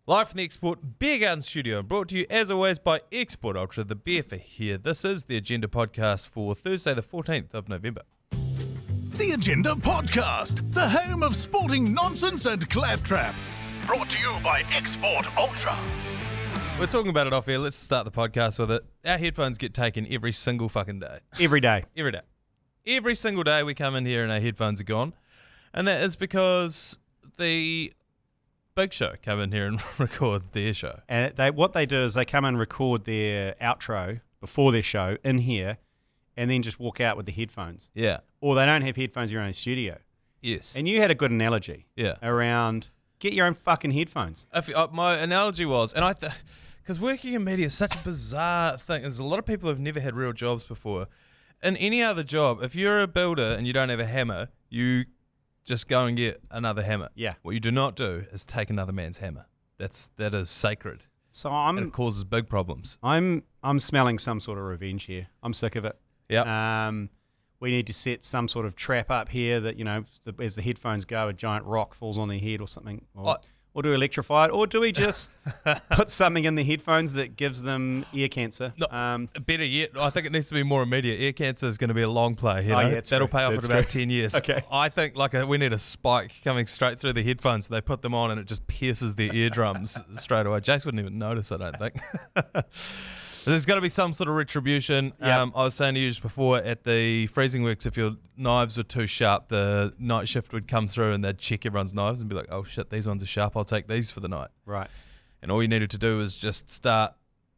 Live from the Export Beer Garden Studio and brought to you as always by Export Ultra, the beer for here. This is the Agenda Podcast for Thursday the 14th of November. The Agenda Podcast, the home of sporting nonsense and claptrap. Brought to you by Export Ultra. We're talking about it off air. Let's start the podcast with it. Our headphones get taken every single fucking day. Every day. Every day. Every single day we come in here and our headphones are gone. And that is because the Big Show come in here and record their show. And what they do is they come and record their outro before their show in here and then just walk out with the headphones. Yeah. Or they don't have headphones in their own studio. Yes. And you had a good analogy around get your own fucking headphones. My analogy was, and because working in media is such a bizarre thing. There's a lot of people who've never had real jobs before. In any other job, if you're a builder and you don't have a hammer, you just go and get another hammer. Yeah. What you do not do is take another man's hammer. That is sacred. So it causes big problems. I'm smelling some sort of revenge here. I'm sick of it. Yeah. We need to set some sort of trap up here that, as the headphones go, a giant rock falls on their head or something. Or do we electrify it? Or do we just put something in the headphones that gives them ear cancer? No, better yet, I think it needs to be more immediate. Ear cancer is going to be a long play. That'll pay off in about 10 years. Okay. I think we need a spike coming straight through the headphones. They put them on and it just pierces their eardrums straight away. Jace wouldn't even notice, I don't think. There's got to be some sort of retribution. Yep. I was saying to you just before, at the freezing works, if your knives were too sharp, the night shift would come through and they'd check everyone's knives and be like, oh shit, these ones are sharp, I'll take these for the night. Right. And all you needed to do was just start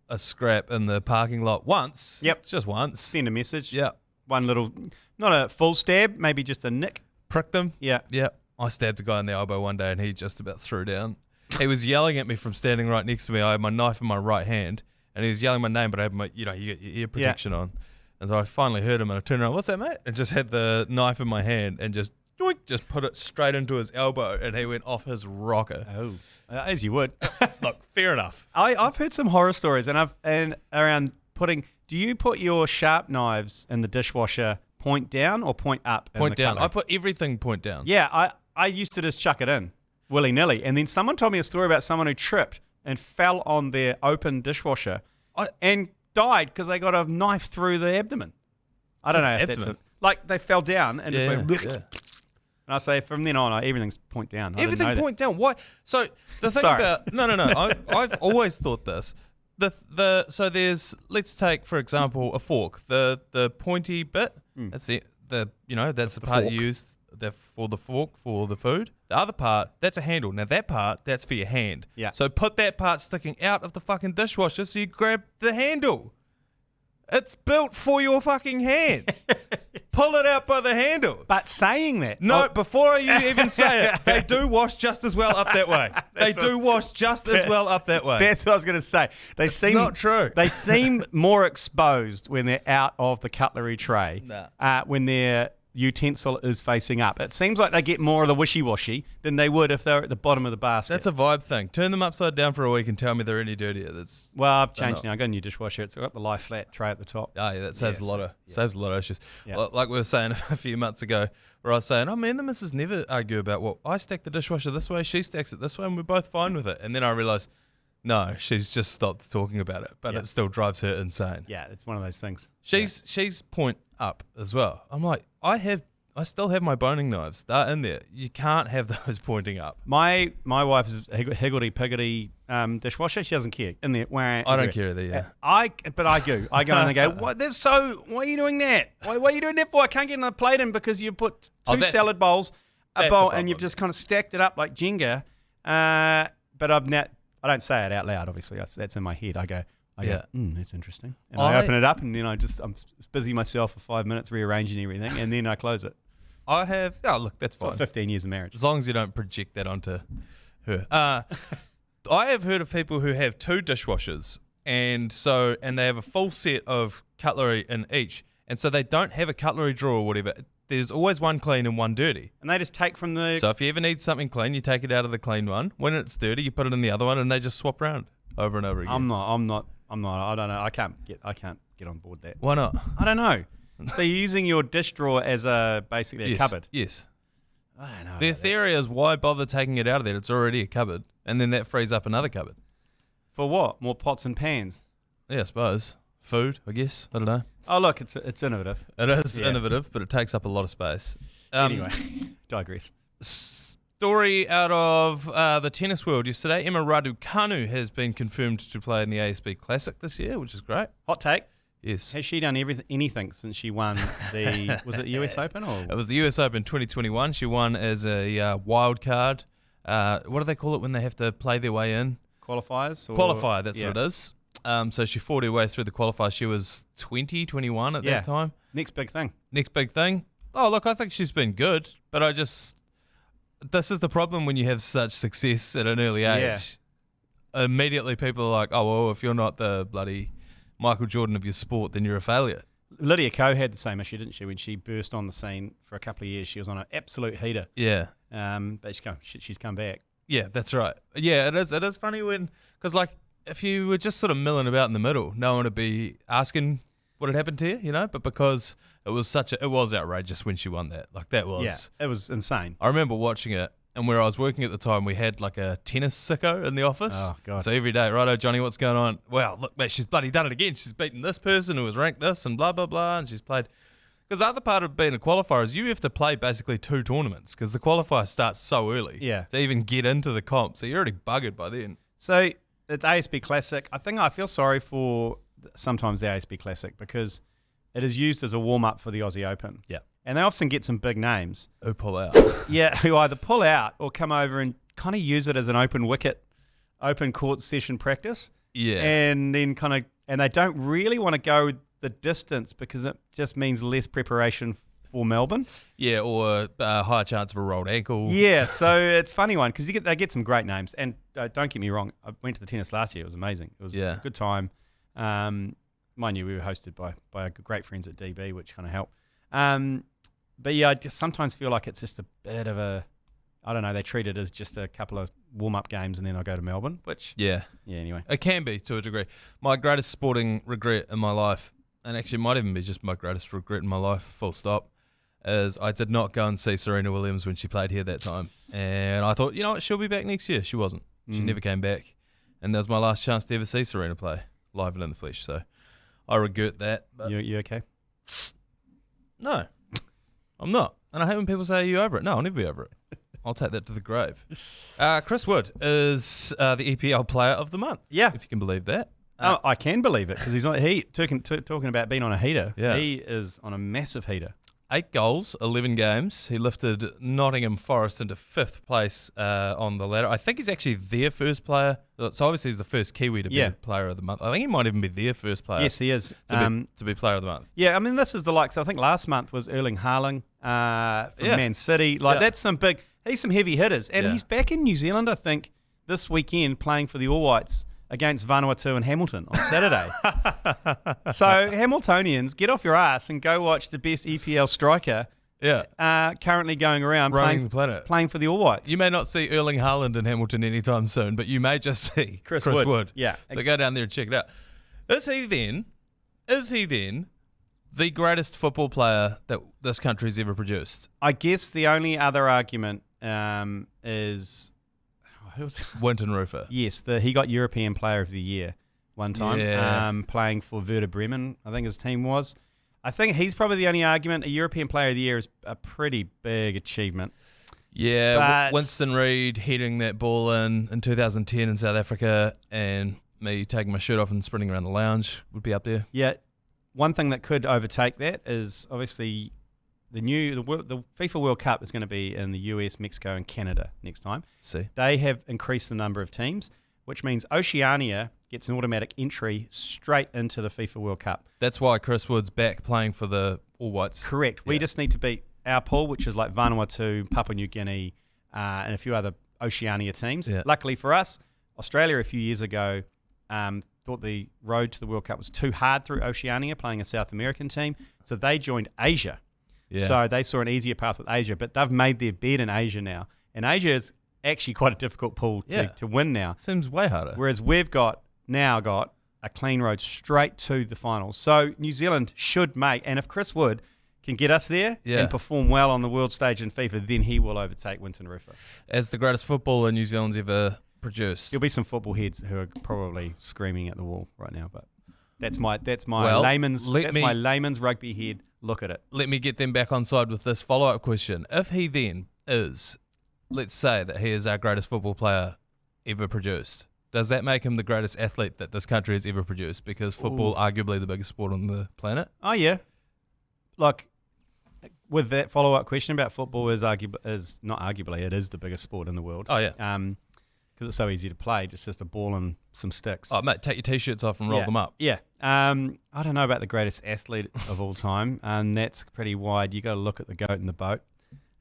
a scrap in the parking lot once. Yep. Just once. Send a message. Yeah. One little, not a full stab, maybe just a nick. Prick them. Yeah. Yeah. I stabbed a guy in the elbow one day and he just about threw down. He was yelling at me from standing right next to me. I had my knife in my right hand. And he was yelling my name, but I had my, you get your ear protection on. And so I finally heard him and I turned around, what's that, mate? And just had the knife in my hand and just put it straight into his elbow and he went off his rocker. Oh, as you would. Look, fair enough. I've heard some horror stories and around putting, do you put your sharp knives in the dishwasher point down or point up? Point down. I put everything point down. Yeah, I used to just chuck it in willy-nilly. And then someone told me a story about someone who tripped and fell on their open dishwasher and died because they got a knife through the abdomen. I don't know if that's it. Like they fell down and just went. Yeah. And I say from then on, everything's point down. Everything point down. Why? So the thing about no. I've always thought this. So there's, let's take for example a fork. The pointy bit. That's that's the part you use for the fork for the food. The other part, that's a handle. Now that part, that's for your hand. Yeah. So put that part sticking out of the fucking dishwasher so you grab the handle. It's built for your fucking hand. Pull it out by the handle. But saying that. No, before you even say it, they do wash just as well up that way. That's what I was going to say. It's not true. They seem more exposed when they're out of the cutlery tray. When their utensil is facing up. It seems like they get more of the wishy-washy than they would if they're at the bottom of the basket. That's a vibe thing. Turn them upside down for a week and tell me they're any dirtier. Well, I've changed now. I got a new dishwasher. It's got the lie flat tray at the top. Oh, yeah, that saves a lot of issues. Yeah. Like we were saying a few months ago, where I was saying, me and the missus never argue about, well, I stack the dishwasher this way, she stacks it this way, and we're both fine with it. And then I realised, no, she's just stopped talking about it, but it still drives her insane. Yeah, it's one of those things. She's point up as well. I'm like, I still have my boning knives. They're in there. You can't have those pointing up. My wife is higgledy-piggledy dishwasher. She doesn't care. In there, I don't care either, yeah. But I do. I go in and go, what? Why are you doing that? Why are you doing that for? I can't get another plate in because you put two salad bowls, a bowl, and you've just kind of stacked it up like Jenga. But I don't say it out loud, obviously. That's in my head. I go, that's interesting. And I open it up and then I'm busy myself for 5 minutes rearranging everything and then I close it. I have, that's fine. Like 15 years of marriage. As long as you don't project that onto her. I have heard of people who have two dishwashers and they have a full set of cutlery in each. And so they don't have a cutlery drawer or whatever. There's always one clean and one dirty. And they just take from the... So if you ever need something clean, you take it out of the clean one. When it's dirty, you put it in the other one and they just swap around over and over again. I'm not. I don't know. I can't get on board that. Why not? I don't know. So you're using your dish drawer as basically a cupboard? Yes. I don't know. Their theory is why bother taking it out of there? It's already a cupboard. And then that frees up another cupboard. For what? More pots and pans? Yeah, I suppose. Food, I guess. I don't know. Oh, look, it's innovative. It is innovative, but it takes up a lot of space. Anyway, digress. Story out of the tennis world yesterday. Emma Raducanu has been confirmed to play in the ASB Classic this year, which is great. Hot take. Yes. Has she done anything since she won the, was it US Open? Or? It was the US Open 2021. She won as a wild card. What do they call it when they have to play their way in? Qualifiers? Qualifier, that's what it is. So she fought her way through the qualifier. She was 21 at that time. Next big thing. Oh, look, I think she's been good, but this is the problem when you have such success at an early age. Yeah. Immediately people are like, oh, well, if you're not the bloody Michael Jordan of your sport, then you're a failure. Lydia Ko had the same issue, didn't she? When she burst on the scene for a couple of years, she was on an absolute heater. Yeah. But she's come back. Yeah, that's right. Yeah, it is funny because like if you were just sort of milling about in the middle, no one would be asking what had happened to you, but because it was outrageous when she won that. Like that was... Yeah, it was insane. I remember watching it, and where I was working at the time, we had like a tennis sicko in the office. Oh, God. So every day, righto, Johnny, what's going on? Well, look, mate, she's bloody done it again. She's beaten this person who was ranked this and blah, blah, blah, and she's played... Because the other part of being a qualifier is you have to play basically 2 tournaments because the qualifier starts so early to even get into the comp. So you're already buggered by then. So it's ASB Classic. I think I feel sorry for sometimes the ASB Classic because it is used as a warm-up for the Aussie Open. Yeah. And they often get some big names. Who pull out. Yeah, who either pull out or come over and kind of use it as an open court session practice. Yeah. And then and they don't really want to go the distance because it just means less preparation for Melbourne. Yeah, or a higher chance of a rolled ankle. Yeah, so it's a funny one because they get some great names. And don't get me wrong, I went to the tennis last year. It was amazing. It was a good time. Mind you, we were hosted by our great friends at DB, which kind of helped. But yeah, I just sometimes feel like it's just a bit of a, I don't know, they treat it as just a couple of warm-up games and then I go to Melbourne, which... Yeah, anyway. It can be, to a degree. My greatest sporting regret in my life, and actually might even be just my greatest regret in my life, full stop, is I did not go and see Serena Williams when she played here that time. And I thought, you know what, she'll be back next year. She wasn't. She never came back. And that was my last chance to ever see Serena play, live and in the flesh. So I regret that. But you okay? No, I'm not. And I hate when people say, are you over it? No, I'll never be over it. I'll take that to the grave. Chris Wood is the EPL Player of the Month. Yeah. If you can believe that. I can believe it because he's talking about being on a heater. Yeah. He is on a massive heater. 8 goals, 11 games. He lifted Nottingham Forest into 5th place on the ladder. I think he's actually their first player. So obviously he's the first Kiwi to be Player of the Month. I think he might even be their first player. Yes, he is. To be Player of the Month. Yeah, I mean, this is the likes. I think last month was Erling Haaland from Man City. That's some big... He's some heavy hitters. And he's back in New Zealand, I think, this weekend playing for the All Whites against Vanuatu and Hamilton on Saturday. So Hamiltonians, get off your ass and go watch the best EPL striker currently going around roaming the planet, playing for the All Whites. You may not see Erling Haaland in Hamilton anytime soon, but you may just see Chris Wood. Yeah. So go down there and check it out. Is he then the greatest football player that this country's ever produced? I guess the only other argument is... Winton Rufer. Yes, he got European Player of the Year one time, playing for Werder Bremen, I think his team was. I think he's probably the only argument. A European Player of the Year is a pretty big achievement. Yeah, Winston Reid heading that ball in 2010 in South Africa, and me taking my shirt off and sprinting around the lounge would be up there. Yeah, one thing that could overtake that is obviously... The FIFA World Cup is going to be in the US, Mexico, and Canada next time. See, they have increased the number of teams, which means Oceania gets an automatic entry straight into the FIFA World Cup. That's why Chris Wood's back playing for the All Whites. Correct. We just need to beat our pool, which is like Vanuatu, Papua New Guinea, and a few other Oceania teams. Yeah. Luckily for us, Australia a few years ago thought the road to the World Cup was too hard through Oceania, playing a South American team, so they joined Asia. Yeah. So they saw an easier path with Asia, but they've made their bed in Asia now. And Asia is actually quite a difficult pool to win now. Seems way harder. Whereas we've now got a clean road straight to the finals. So New Zealand should make, and if Chris Wood can get us there and perform well on the world stage in FIFA, then he will overtake Winton Rufer. As the greatest footballer New Zealand's ever produced. There'll be some football heads who are probably screaming at the wall right now, but that's my layman's rugby head look at it. Let me get them back on side with this follow-up question. If he then is, let's say that he is our greatest football player ever produced, does that make him the greatest athlete that this country has ever produced? Because football, arguably the biggest sport on the planet. Oh yeah, like with that follow-up question about football is not arguably it is the biggest sport in the world. Oh yeah, because it's so easy to play, just a ball and some sticks. Oh mate, take your t-shirts off and roll them up. Yeah. I don't know about the greatest athlete of all time, and that's pretty wide. You got to look at the goat in the boat.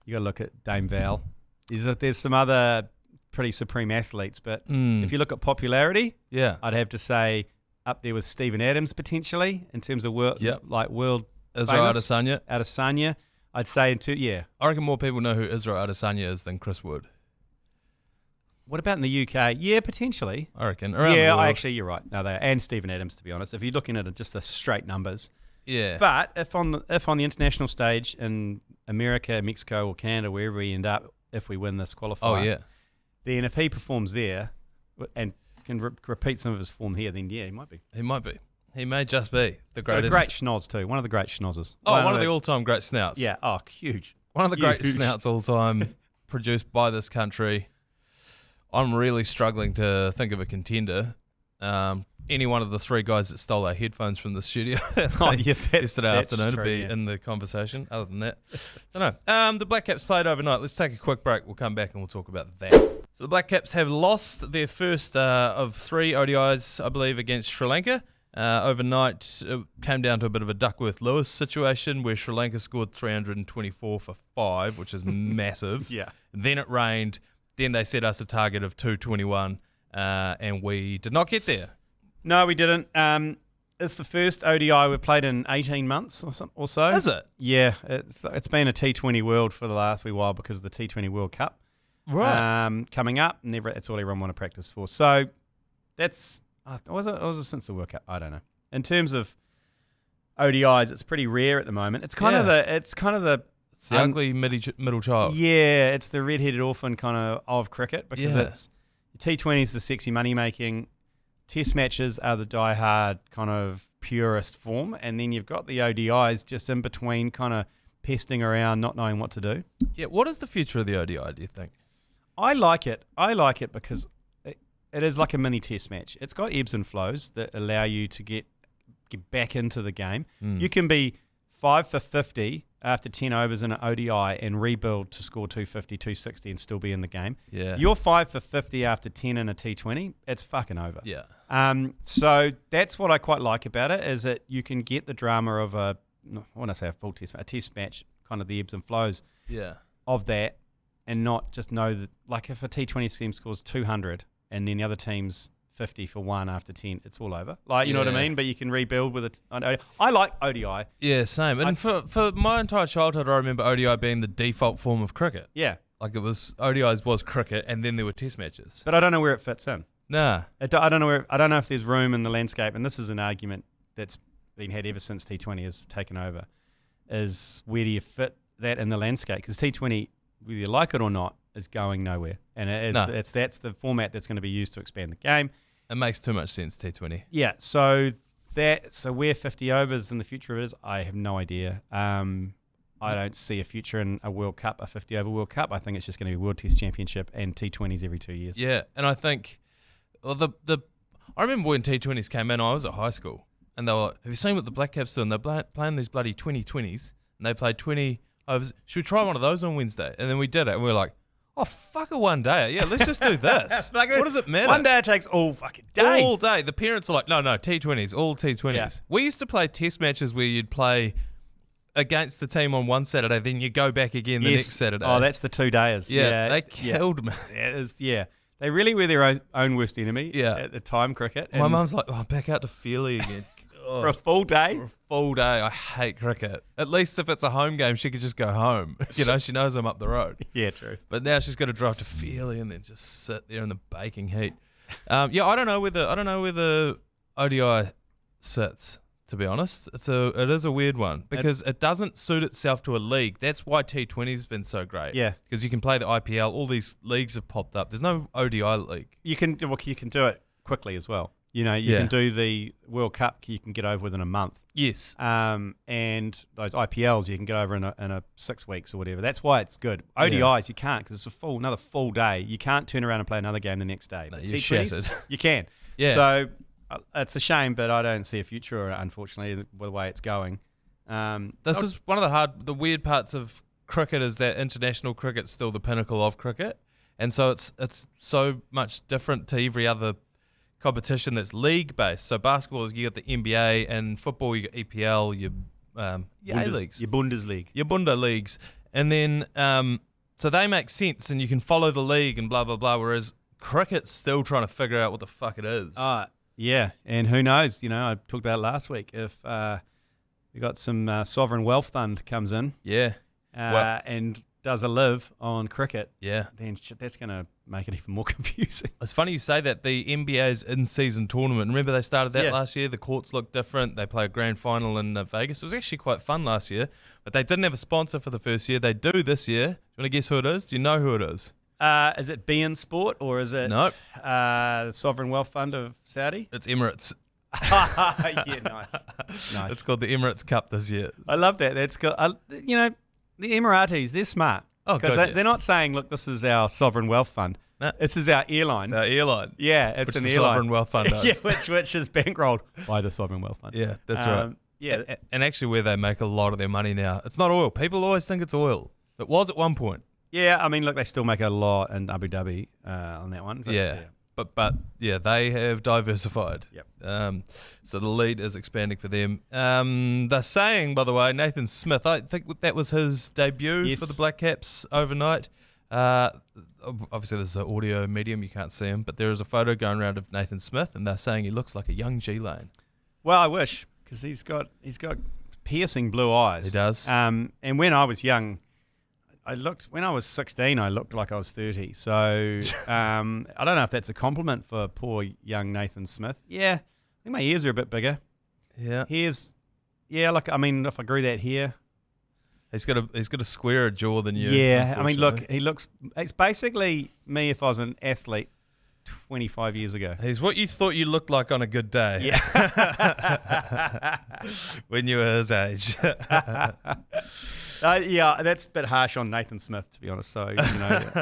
You got to look at Dame Val. There's some other pretty supreme athletes, but if you look at popularity, I'd have to say up there with Stephen Adams potentially in terms of world Israel Adesanya. I'd say I reckon more people know who Israel Adesanya is than Chris Wood. What about in the UK? Yeah, potentially. I reckon. Around the world. Actually, you're right. No, and Stephen Adams, to be honest. If you're looking at just the straight numbers. Yeah. But if on the international stage in America, Mexico, or Canada, wherever we end up, if we win this qualifier, then if he performs there and can repeat some of his form here, then he might be. He might be. He may just be the greatest. A great schnoz too. One of the great schnozzers. One of the all-time great snouts. Yeah. Oh, huge. One of the great snouts all-time produced by this country. I'm really struggling to think of a contender. Any one of the three guys that stole our headphones from the studio yesterday afternoon to be in the conversation. Other than that, I don't know. The Black Caps played overnight. Let's take a quick break. We'll come back and we'll talk about that. So the Black Caps have lost their first of 3 ODIs, I believe, against Sri Lanka. Overnight, it came down to a bit of a Duckworth-Lewis situation where Sri Lanka scored 324 for 5, which is massive. Yeah. Then it rained. Then they set us a target of 221, and we did not get there. No, we didn't. It's the first ODI we've played in 18 months or so. Is it? Yeah, it's been a T20 World for the last wee while because of the T20 World Cup. Right. Coming up, that's all everyone want to practice for. So that's was it since the World Cup? I don't know. In terms of ODIs, it's pretty rare at the moment. It's kind of the ugly middle child. Yeah, it's the red-headed orphan kind of cricket because it's T20 is the sexy money making. Test matches are the die-hard kind of purist form, and then you've got the ODIs just in between, kind of pesting around, not knowing what to do. Yeah, what is the future of the ODI, do you think? I like it. I like it because it is like a mini test match. It's got ebbs and flows that allow you to get back into the game. You can be 5 for 50 after 10 overs in an ODI and rebuild to score 250, 260 and still be in the game. Yeah. You're 5 for 50 after 10 in a T20, it's fucking over. Yeah. So that's what I quite like about it, is that you can get the drama of a test match, kind of the ebbs and flows of that, and not just know that, like if a T20 team scores 200 and then the other team's 50 for 1 after 10, it's all over. Like, you know what I mean? But you can rebuild with it. I like ODI. Yeah, same. And for my entire childhood, I remember ODI being the default form of cricket. Yeah. Like ODIs was cricket, and then there were test matches. But I don't know where it fits in. Nah. I don't know if there's room in the landscape, and this is an argument that's been had ever since T20 has taken over, is where do you fit that in the landscape? Because T20, whether you like it or not, is going nowhere. And that's the format that's going to be used to expand the game. It makes too much sense, T20. Yeah, so where 50 overs in the future is, I have no idea. I don't see a future in a World Cup, a 50-over World Cup. I think it's just going to be World Test Championship and T20s every 2 years. Yeah, and I think I remember when T20s came in, I was at high school, and they were like, have you seen what the Black Caps do? And they're playing these bloody 2020s, and they played 20 overs. Should we try one of those on Wednesday? And then we did it, and we were like, oh, fuck it, one day. Yeah, let's just do this. What does it matter? One day it takes all fucking day. All day. The parents are like, no, T20s, all T20s. Yeah. We used to play test matches where you'd play against the team on one Saturday, then you go back again the next Saturday. Oh, that's the 2 days. Yeah, they killed me. They really were their own worst enemy at the time, cricket. My mum's like, back out to Feely again. For a full day? For a full day. I hate cricket. At least if it's a home game, she could just go home. She knows I'm up the road. Yeah, true. But now she's got to drive to Feely and then just sit there in the baking heat. I don't know where the ODI sits to be honest. It is a weird one because it doesn't suit itself to a league. That's why T20 has been so great. Yeah. Because you can play the IPL. All these leagues have popped up. There's no ODI league. You can do it quickly as well. You can do the World Cup. You can get over within a month. Yes. And those IPLs you can get over in a 6 weeks or whatever. That's why it's good. ODIs you can't because it's another full day. You can't turn around and play another game the next day. No, you're shattered. You can. Yeah. So it's a shame, but I don't see a future, unfortunately, with the way it's going. This is one of the weird parts of cricket is that international cricket's still the pinnacle of cricket, and so it's so much different to every other competition that's league based. So basketball is you got the NBA, and football you got EPL, your A-leagues, your Bundesliga, your Bunda leagues, and then so they make sense, and you can follow the league and blah blah blah. Whereas cricket's still trying to figure out what the fuck it is. Yeah, and who knows? I talked about it last week. If we got some sovereign wealth fund comes in, and does a live on cricket, then that's going to make it even more confusing. It's funny you say that. The NBA's in-season tournament. Remember they started that last year? The courts looked different. They played a grand final in Vegas. It was actually quite fun last year, but they didn't have a sponsor for the first year. They do this year. Do you want to guess who it is? Do you know who it is? Is it beIN Sport or is it Nope. The Sovereign Wealth Fund of Saudi? It's Emirates. Yeah, nice. It's called the Emirates Cup this year. I love that. That's got, the Emiratis, they're smart. Oh, because good. they're not saying, look, this is our sovereign wealth fund. No. This is our airline. It's our airline. Yeah, it's which an the airline. Sovereign Wealth Fund does. Yeah, which is bankrolled by the Sovereign Wealth Fund. Yeah, that's right. Yeah. And actually where they make a lot of their money now. It's not oil. People always think it's oil. It was at one point. Yeah, I mean, look, they still make a lot in Abu Dhabi on that one. But they have diversified. Yep. So the lead is expanding for them. They're saying, by the way, Nathan Smith, I think that was his debut for the Black Caps overnight. Obviously, this is an audio medium, you can't see him, but there is a photo going around of Nathan Smith, and they're saying he looks like a young G Lane. Well, I wish, because he's got piercing blue eyes. He does. And when I was young, when I was 16, I looked like I was 30. So I don't know if that's a compliment for poor young Nathan Smith. Yeah, I think my ears are a bit bigger. Yeah. If I grew that hair. He's got a squarer jaw than you. Yeah, I mean, look, it's basically me if I was an athlete 25 years ago. He's what you thought you looked like on a good day. Yeah. When you were his age. Yeah, that's a bit harsh on Nathan Smith, to be honest. So,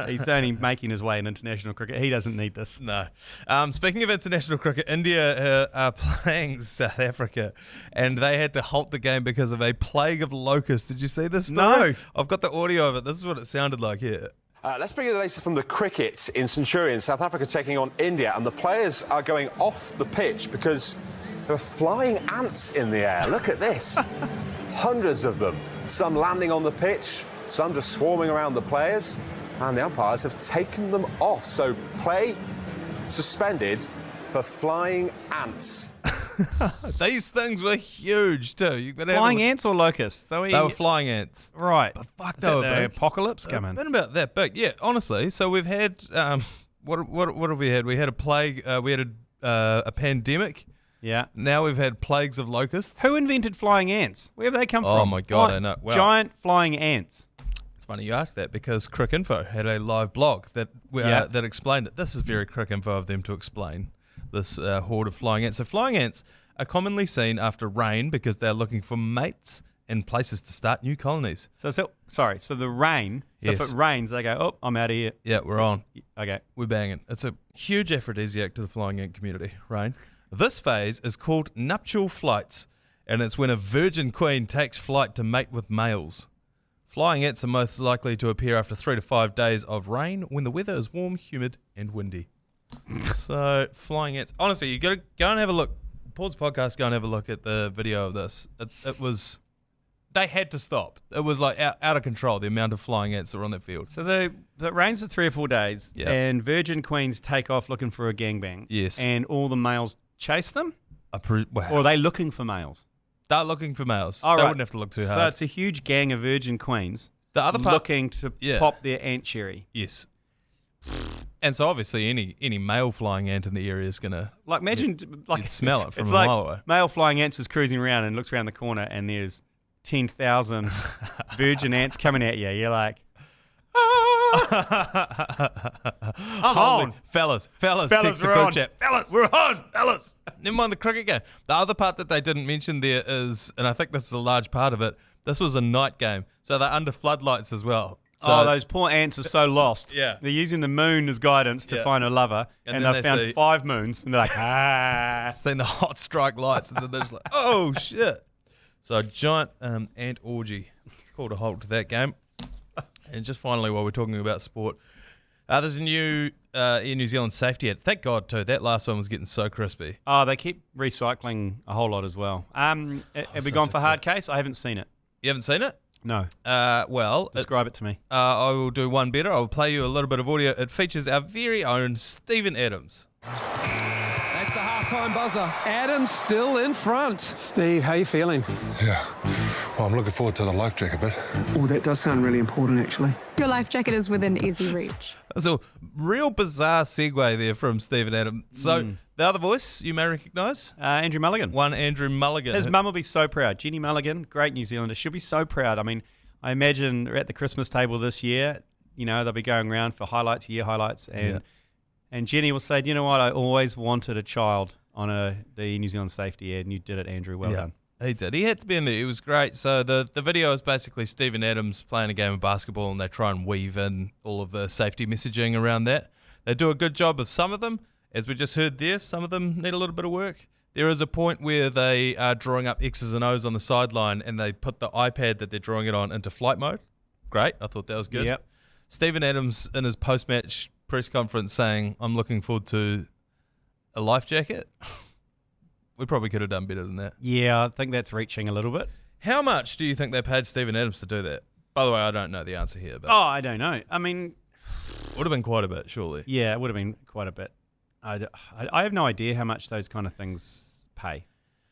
he's only making his way in international cricket. He doesn't need this. No. Speaking of international cricket, India are playing South Africa, and they had to halt the game because of a plague of locusts. Did you see this story? No. I've got the audio of it. This is what it sounded like here. Let's bring you the latest from the cricket in Centurion. South Africa taking on India, and the players are going off the pitch because there are flying ants in the air. Look at this. Hundreds of them. Some landing on the pitch, some just swarming around the players, and the umpires have taken them off. So play suspended for flying ants. These things were huge too. Flying ants or locusts? They were flying ants. Right. But fuck, they were big. Apocalypse coming. Been about that big. Yeah, honestly. So we've had, what have we had? We had a plague, we had a pandemic. Yeah. Now we've had plagues of locusts. Who invented flying ants? Where have they come from? Oh my God, I know. Well, giant flying ants. It's funny you asked that because Cricinfo had a live blog that explained it. This is very Cricinfo of them to explain this horde of flying ants. So flying ants are commonly seen after rain because they're looking for mates and places to start new colonies. So the rain. So if it rains, they go, oh, I'm out of here. Yeah, we're on. Okay. We're banging. It's a huge aphrodisiac to the flying ant community, rain. This phase is called nuptial flights, and it's when a virgin queen takes flight to mate with males. Flying ants are most likely to appear after 3 to 5 days of rain when the weather is warm, humid, and windy. So, flying ants. Honestly, you got to go and have a look. Pause the podcast, go and have a look at the video of this. It was... They had to stop. It was like out of control, the amount of flying ants that were on that field. So it rains for 3 or 4 days, and virgin queens take off looking for a gangbang. Yes. And all the males chase them? Or are they looking for males? They're looking for males. All they right. wouldn't have to look too hard. So it's a huge gang of virgin queens the other part, looking to pop their ant cherry. Yes. And so obviously any male flying ant in the area is gonna imagine you'd smell it from it's a like mile away. male flying ants is cruising around and looks around the corner and there's 10,000 virgin ants coming at you. You're like, I'm on. Fellas, text the we're group on. chat. Fellas, we're on. Fellas. Never mind the cricket game. The other part that they didn't mention there is, and I think this is a large part of it, this was a night game. So they're under floodlights as well. So, those poor ants are so lost. Yeah. They're using the moon as guidance to find a lover, and they've found 5 moons, and they're like, seen the hot strike lights, and then they're just like, oh, shit. So a giant ant orgy called a halt to that game. And just finally, while we're talking about sport, there's a new Air New Zealand safety ad. Thank God, too. That last one was getting so crispy. Oh, they keep recycling a whole lot as well. Have we gone for hard case? I haven't seen it. You haven't seen it? No. Well, describe it to me. I will do one better. I will play you a little bit of audio. It features our very own Stephen Adams. That's the halftime buzzer. Adams still in front. Steve, how you feeling? Yeah. Well, I'm looking forward to the life jacket bit. Oh, that does sound really important, actually. Your life jacket is within easy reach. So, real bizarre segue there from Stephen Adams. So, the other voice you may recognise? Andrew Mulligan. One Andrew Mulligan. His mum will be so proud. Jenny Mulligan, great New Zealander. She'll be so proud. I mean, I imagine at the Christmas table this year, they'll be going around for highlights, year highlights, and Jenny will say, you know what, I always wanted a child on the New Zealand safety ad, and you did it, Andrew. Well done. He did. He had to be in there. It was great. So the video is basically Stephen Adams playing a game of basketball, and they try and weave in all of the safety messaging around that. They do a good job of some of them. As we just heard there, some of them need a little bit of work. There is a point where they are drawing up X's and O's on the sideline, and they put the iPad that they're drawing it on into flight mode. Great. I thought that was good. Yep. Stephen Adams in his post-match press conference saying, I'm looking forward to a life jacket. We probably could have done better than that. Yeah, I think that's reaching a little bit. How much do you think they paid Stephen Adams to do that? By the way, I don't know the answer here. But I don't know. I mean, would have been quite a bit, surely. Yeah, it would have been quite a bit. I have no idea how much those kind of things pay.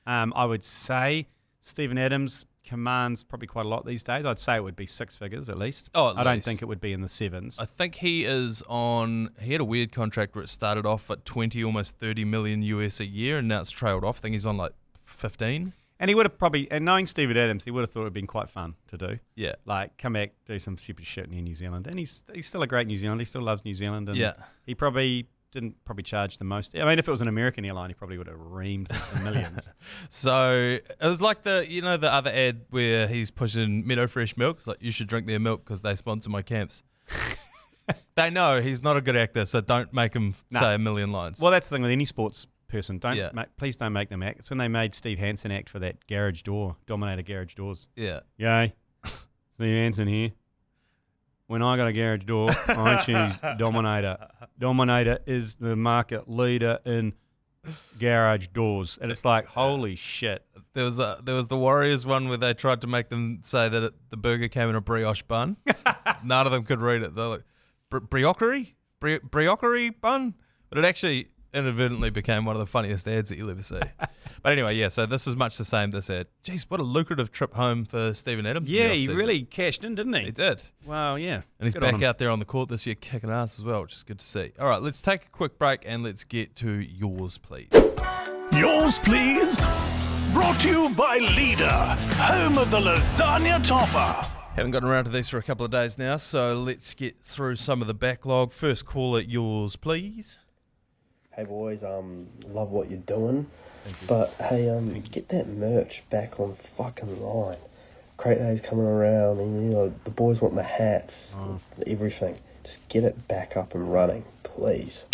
I would say Stephen Adams commands probably quite a lot these days. I'd say it would be 6 figures at least. I don't think it would be in the 7s. I think he is on. He had a weird contract where it started off at 20, almost 30 million US a year, and now it's trailed off. I think he's on like 15. And he would have probably, and knowing Stephen Adams, he would have thought it would have been quite fun to do. Yeah. Like, come back, do some stupid shit in New Zealand. And he's still a great New Zealander. He still loves New Zealand. And he probably didn't charge the most. I mean, if it was an American airline, he probably would have reamed the millions. So it was like the other ad where he's pushing Meadow Fresh milk. It's like, you should drink their milk because they sponsor my camps. They know he's not a good actor, so don't make him say a million lines. Well, that's the thing with any sports person. Please don't make them act. It's when they made Steve Hansen act for that garage door, Dominator garage doors. Yeah. Yay. Steve Hansen here. When I got a garage door, I choose Dominator. Dominator is the market leader in garage doors. And it's like, holy shit. There was the Warriors one where they tried to make them say that the burger came in a brioche bun. None of them could read it. They're like, brioche bun? But it actually inadvertently became one of the funniest ads that you'll ever see. But anyway, yeah, so this is much the same, this ad. Jeez, what a lucrative trip home for Stephen Adams. Yeah, he really cashed in, didn't he? He did. Wow, yeah. And he's back out there on the court this year kicking ass as well, which is good to see. All right, let's take a quick break and let's get to yours, please. Yours, please. Brought to you by Leader, home of the lasagna topper. Haven't gotten around to these for a couple of days now, so let's get through some of the backlog. First caller, yours, please. Hey boys, love what you're doing, Thank you. but hey, get that merch back on fucking line. Crate Day's coming around, and the boys want the hats, everything. Just get it back up and running, please.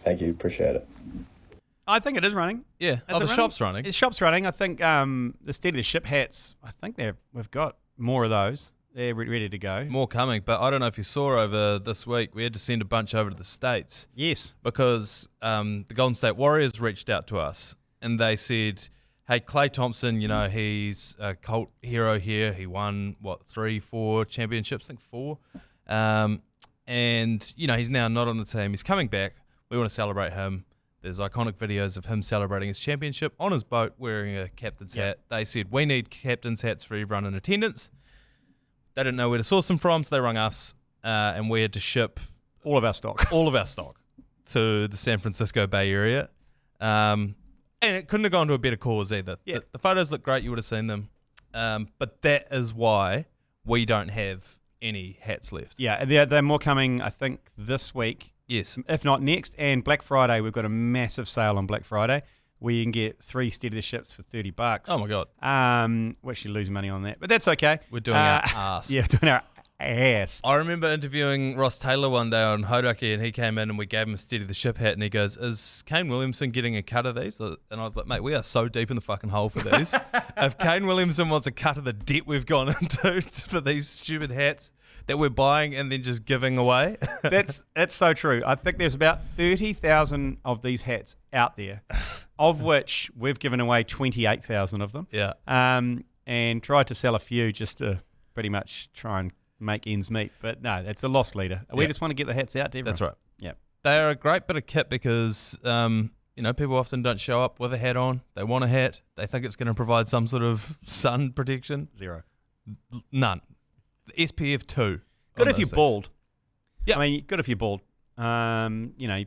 Thank you, appreciate it. I think it is running. Yeah, the shop's running. The shop's running. I think the Steady the Ship hats, I think we've got more of those. They're ready to go. More coming, but I don't know if you saw over this week, we had to send a bunch over to the States. Yes. Because the Golden State Warriors reached out to us and they said, hey, Klay Thompson, he's a cult hero here. He won, 3-4 championships? I think 4. And, he's now not on the team. He's coming back. We want to celebrate him. There's iconic videos of him celebrating his championship on his boat wearing a captain's hat. They said, we need captain's hats for everyone in attendance. They didn't know where to source them from, so they rung us, and we had to ship All of our stock. All of our stock to the San Francisco Bay Area. And it couldn't have gone to a better cause either. Yeah. The photos look great. You would have seen them. But that is why we don't have any hats left. Yeah, they're more coming, I think, this week. Yes. If not next. And Black Friday, we've got a massive sale on Black Friday where you can get 3 Steady the Ships for $30. Oh, my God. We're actually losing money on that. But that's okay. We're doing our ass. Yeah, doing our ass. I remember interviewing Ross Taylor one day on Hodaki, and he came in and we gave him a Steady the Ship hat, and he goes, "Is Kane Williamson getting a cut of these?" And I was like, "Mate, we are so deep in the fucking hole for these. If Kane Williamson wants a cut of the debt we've gone into for these stupid hats that we're buying and then just giving away." That's so true. I think there's about 30,000 of these hats out there, of which we've given away 28,000 of them. Yeah. And tried to sell a few just to pretty much try and make ends meet. But no, it's a loss leader. We just want to get the hats out to everyone. That's right. Yeah. They are a great bit of kit because, people often don't show up with a hat on. They want a hat. They think it's going to provide some sort of sun protection. Zero. None. SPF 2. Good if you're bald. Yeah. I mean, good if you're bald. Actually,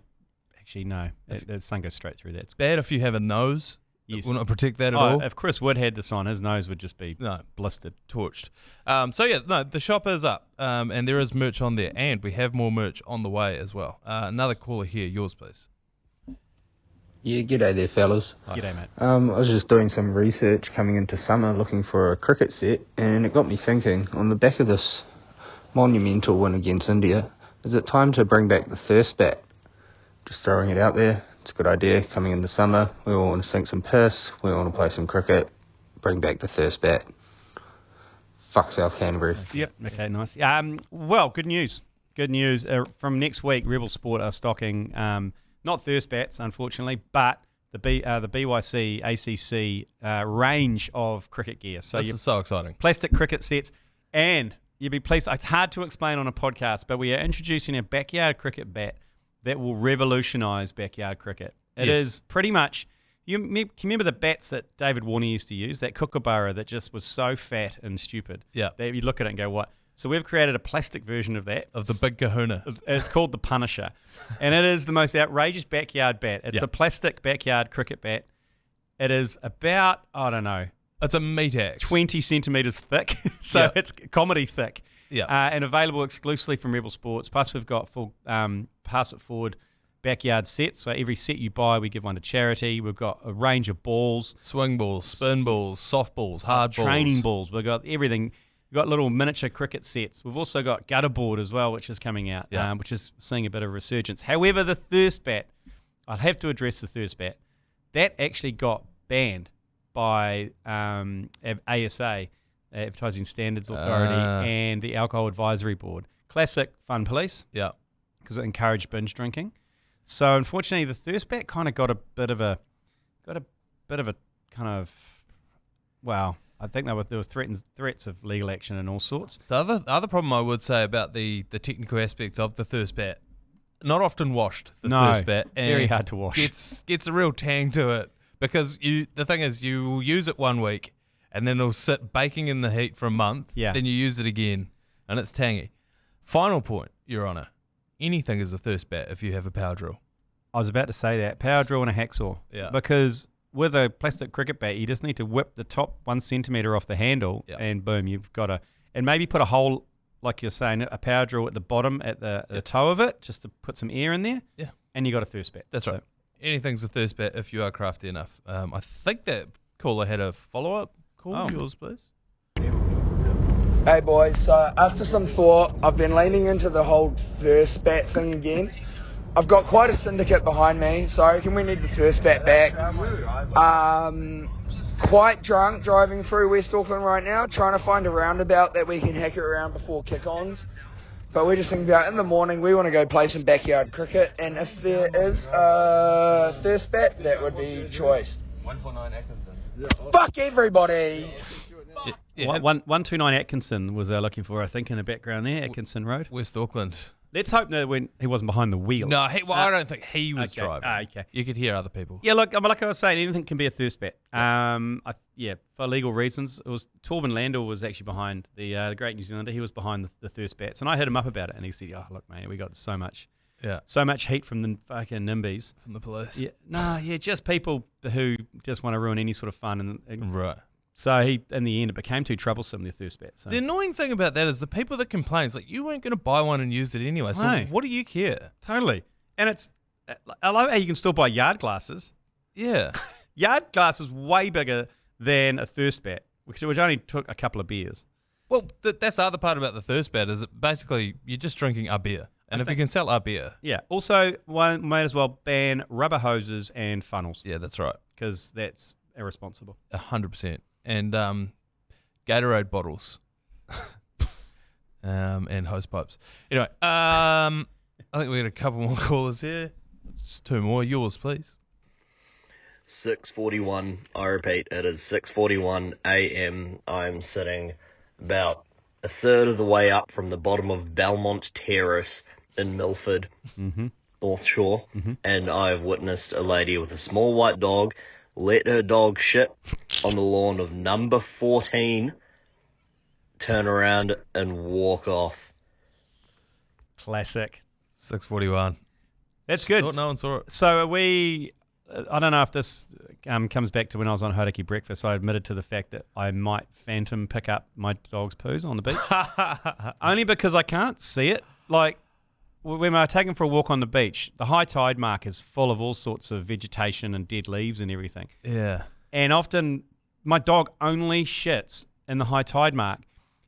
no. The sun goes straight through that. It's Bad if you have a nose. Yes. It will not protect that at all. If Chris Wood had this on, his nose would just be blistered. Torched. The shop is up, and there is merch on there, and we have more merch on the way as well. Another caller here, yours please. Yeah, g'day there, fellas. G'day, mate. I was just doing some research coming into summer looking for a cricket set, and it got me thinking, on the back of this monumental win against India, is it time to bring back the thirst bat? Just throwing it out there. It's a good idea coming into summer. We all want to sink some piss. We all want to play some cricket. Bring back the thirst bat. Fuck South Canterbury. Yep. Okay, nice. Well, good news. Good news. From next week, Rebel Sport are stocking not thirst bats, unfortunately, but the BYC ACC range of cricket gear. So this is so exciting. Plastic cricket sets, and you'd be pleased. It's hard to explain on a podcast, but we are introducing a backyard cricket bat that will revolutionise backyard cricket. It is pretty much, can you remember the bats that David Warner used to use, that kookaburra that just was so fat and stupid? Yeah. That you look at it and go, what? So we've created a plastic version of that. Of the big kahuna. It's called the Punisher. And it is the most outrageous backyard bat. It's a plastic backyard cricket bat. It is about, I don't know. It's a meat axe. 20 centimetres thick. So it's comedy thick. Yeah. And available exclusively from Rebel Sports. Plus, we've got full pass it forward backyard sets. So every set you buy, we give one to charity. We've got a range of balls. Swing balls, spin balls, softballs, hard balls. Training balls. We've got everything. We've got little miniature cricket sets. We've also got gutter board as well, which is coming out, which is seeing a bit of resurgence. However, the thirst bat, I'll have to address the thirst bat. That actually got banned by ASA, Advertising Standards Authority, and the Alcohol Advisory Board. Classic fun police. Yeah. Because it encouraged binge drinking. So unfortunately, the thirst bat kind of got a bit of a kind of, well, I think there were threats of legal action and all sorts. The other problem I would say about the technical aspects of the thirst bat, not often washed. Thirst bat, and very hard to wash. Gets a real tang to it because the thing is you will use it 1 week and then it'll sit baking in the heat for a month. Yeah. Then you use it again and it's tangy. Final point, Your Honour. Anything is a thirst bat if you have a power drill. I was about to say that. Power drill and a hacksaw. Yeah. Because with a plastic cricket bat, you just need to whip the top 1 centimetre off the handle and boom, you've got and maybe put a hole, like you're saying, a power drill at the bottom, at the toe of it, just to put some air in there. Yeah. And you got a thirst bat. That's right. Anything's a thirst bat if you are crafty enough. I think that caller had a follow-up call. Oh. Yours, please. Hey boys, so after some thought, I've been leaning into the whole thirst bat thing again. I've got quite a syndicate behind me, so I reckon we need the thirst bat back. Quite drunk driving through West Auckland right now, trying to find a roundabout that we can hack it around before kick-ons. But we're just thinking about in the morning, we want to go play some backyard cricket, and if there is a thirst bat, that would be choice. 149 Atkinson. Fuck everybody! Yeah. 129 Atkinson was looking for, I think, in the background there, Atkinson Road. West Auckland. Let's hope that when he wasn't behind the wheel. No, I don't think he was okay. driving. Okay. You could hear other people. Yeah, look, like I was saying, anything can be a thirst bet. For legal reasons, it was Torben Landau was actually behind the great New Zealander. He was behind the thirst bets, and I hit him up about it, and he said, "Oh, look, mate, we got so much heat from the fucking NIMBYs, from the police. Just people who just want to ruin any sort of fun, and right." So in the end, it became too troublesome, the thirst bet. So. The annoying thing about that is the people that complain, it's like, you weren't going to buy one and use it anyway, so what do you care? Totally. And I love how you can still buy yard glasses. Yeah. Yard glasses way bigger than a thirst bet, which only took a couple of beers. Well, that's the other part about the thirst bet is basically you're just drinking a beer. And if you can sell a beer. Yeah. Also, one might as well ban rubber hoses and funnels. Yeah, that's right. Because that's irresponsible. 100%. And Gatorade bottles and hose pipes. Anyway, I think we got a couple more callers here. Just two more. Yours, please. 6:41. I repeat, it is 6:41 a.m. I'm sitting about a third of the way up from the bottom of Belmont Terrace in Milford, North Shore, and I've witnessed a lady with a small white dog let her dog shit on the lawn of number 14, turn around and walk off. Classic. 6:41. That's good. Thought no one saw it. So I don't know if this comes back to when I was on Hauraki Breakfast. I admitted to the fact that I might phantom pick up my dog's poos on the beach. Only because I can't see it. Like, when I take him for a walk on the beach, the high tide mark is full of all sorts of vegetation and dead leaves and everything. Yeah. And often my dog only shits in the high tide mark.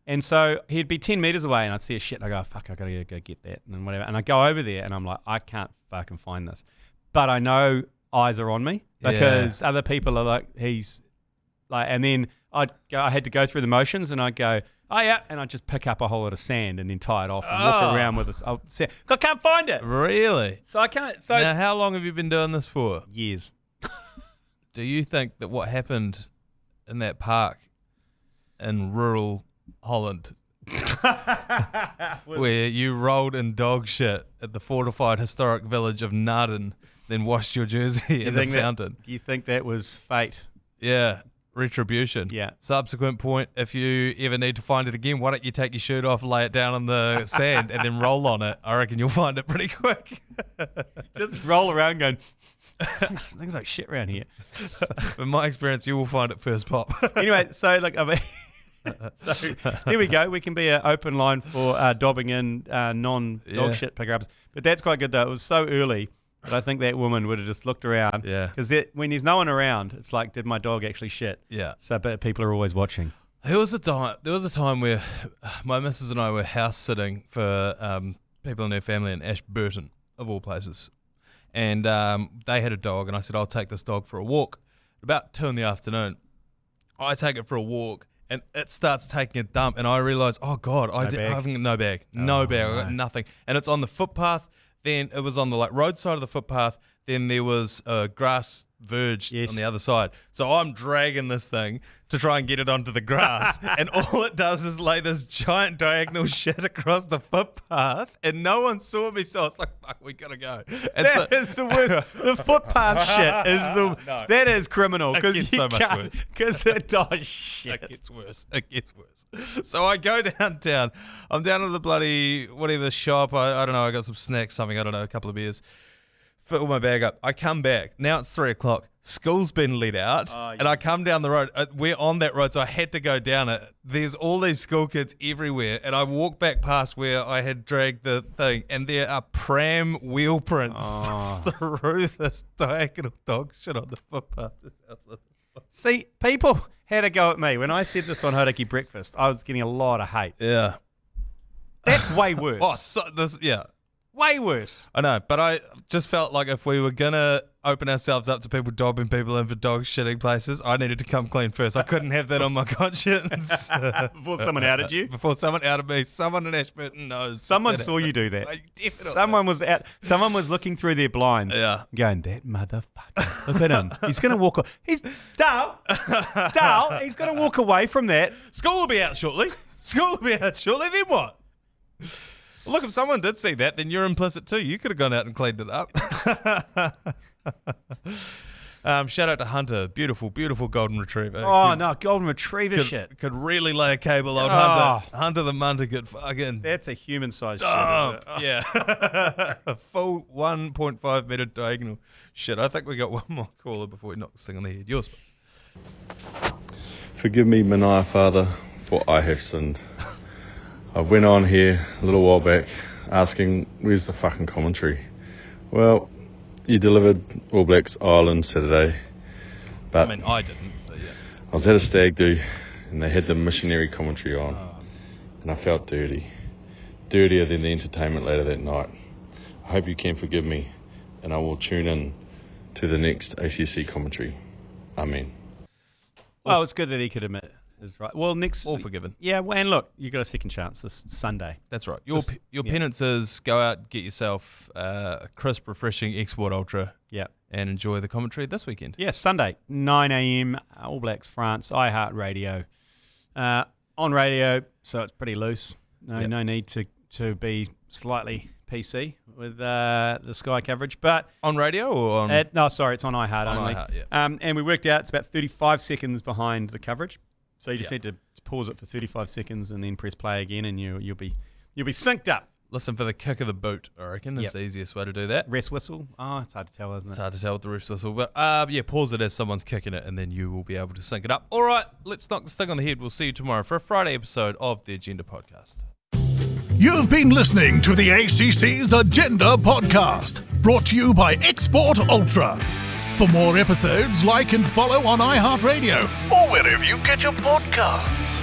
And so he'd be 10 metres away and I'd see a shit and I go, fuck, I got to go get that and whatever. And I go over there and I'm like, I can't fucking find this. But I know eyes are on me because other people are like, he's like, and then I had to go through the motions and I'd go, oh yeah, and I'd just pick up a whole lot of sand and then tie it off and walk around with it. Sand. I can't find it. Really? So I can't. So now, how long have you been doing this for? Years. Do you think that what happened in that park in rural Holland, where you rolled in dog shit at the fortified historic village of Naarden, then washed your jersey in the fountain? Do you think that was fate? Yeah. Retribution. Yeah. Subsequent point, if you ever need to find it again, why don't you take your shirt off, lay it down on the sand, and then roll on it? I reckon you'll find it pretty quick. Just roll around going, things like shit around here. In my experience, you will find it first pop. Anyway, so like, I mean, so there we go. We can be an open line for dobbing in non-dog shit pickups. But that's quite good, though. It was so early. But I think that woman would have just looked around. Yeah. Because when there's no one around, it's like, did my dog actually shit? Yeah. So but people are always watching. There was a time where my missus and I were house sitting for people in their family in Ashburton, of all places. And they had a dog, and I said, I'll take this dog for a walk. About 2 p.m, I take it for a walk, and it starts taking a dump, and I realise, oh, God, I haven't got no bag. No bag. I got nothing. And it's on the footpath. Then it was on the road side of the footpath. Then there was a grass verge on the other side. So I'm dragging this thing to try and get it onto the grass. And all it does is lay this giant diagonal shit across the footpath. And no one saw me. So I was like, fuck, we got to go. And that is the worst. The footpath shit is that is criminal. It gets so much worse. Because it does shit. It gets worse. It gets worse. So I go downtown. I'm down to the bloody whatever shop. I don't know. I got some snacks, something. I don't know, a couple of beers. Fill my bag up. I come back. Now it's 3:00. School's been let out. And I come down the road. We're on that road, so I had to go down it. There's all these school kids everywhere. And I walk back past where I had dragged the thing, and there are pram wheel prints through this diagonal dog shit on the footpath. See, people had a go at me. When I said this on Hauraki Breakfast, I was getting a lot of hate. Yeah. That's way worse. Way worse. I know, but I just felt like if we were going to open ourselves up to people dobbing people in for dog shitting places, I needed to come clean first. I couldn't have that on my conscience. Before someone outed you? Before someone outed me. Someone in Ashburton knows. Someone saw you do that. Someone was out. Someone was looking through their blinds. Yeah. Going, that motherfucker. Look at him. He's going to walk. Dale, he's going to walk away from that. School will be out shortly. Then what? Look, if someone did see that, then you're implicit too. You could have gone out and cleaned it up. Shout out to Hunter. Beautiful, beautiful golden retriever. Golden retriever shit. Could really lay a cable on Hunter. Hunter the Munter could fucking... That's a human-sized shit. Yeah. A full 1.5 metre diagonal. Shit, I think we got one more caller before we knock this thing on the head. Yours, please. Forgive me, Manaia Father, for I have sinned. I went on here a little while back asking, where's the fucking commentary? Well, you delivered All Blacks Ireland Saturday. But I mean, I didn't, but yeah. I was at a stag do and they had the missionary commentary on. And I felt dirty. Dirtier than the entertainment later that night. I hope you can forgive me and I will tune in to the next ACC commentary. Amen. Well, it's good that he could admit it. Is right. Well, next... All forgiven. Yeah, and look, you got a second chance this Sunday. That's right. Your penance is go out, get yourself a crisp, refreshing Export Ultra. Yeah. And enjoy the commentary this weekend. Yeah, Sunday, 9 a.m, All Blacks France, iHeartradio. On radio, so it's pretty loose. No need to be slightly PC with the Sky coverage. But on radio or on... it's on iHeart only. iHeart, yeah. And we worked out it's about 35 seconds behind the coverage. So you just need to pause it for 35 seconds and then press play again, and you'll be synced up. Listen for the kick of the boot, I reckon. That's the easiest way to do that. Rest whistle. Oh, it's hard to tell, isn't it? It's hard to tell with the rest whistle. But pause it as someone's kicking it, and then you will be able to sync it up. All right, let's knock this thing on the head. We'll see you tomorrow for a Friday episode of the Agenda Podcast. You've been listening to the ACC's Agenda Podcast, brought to you by Export Ultra. For more episodes, like and follow on iHeartradio or wherever you get your podcasts.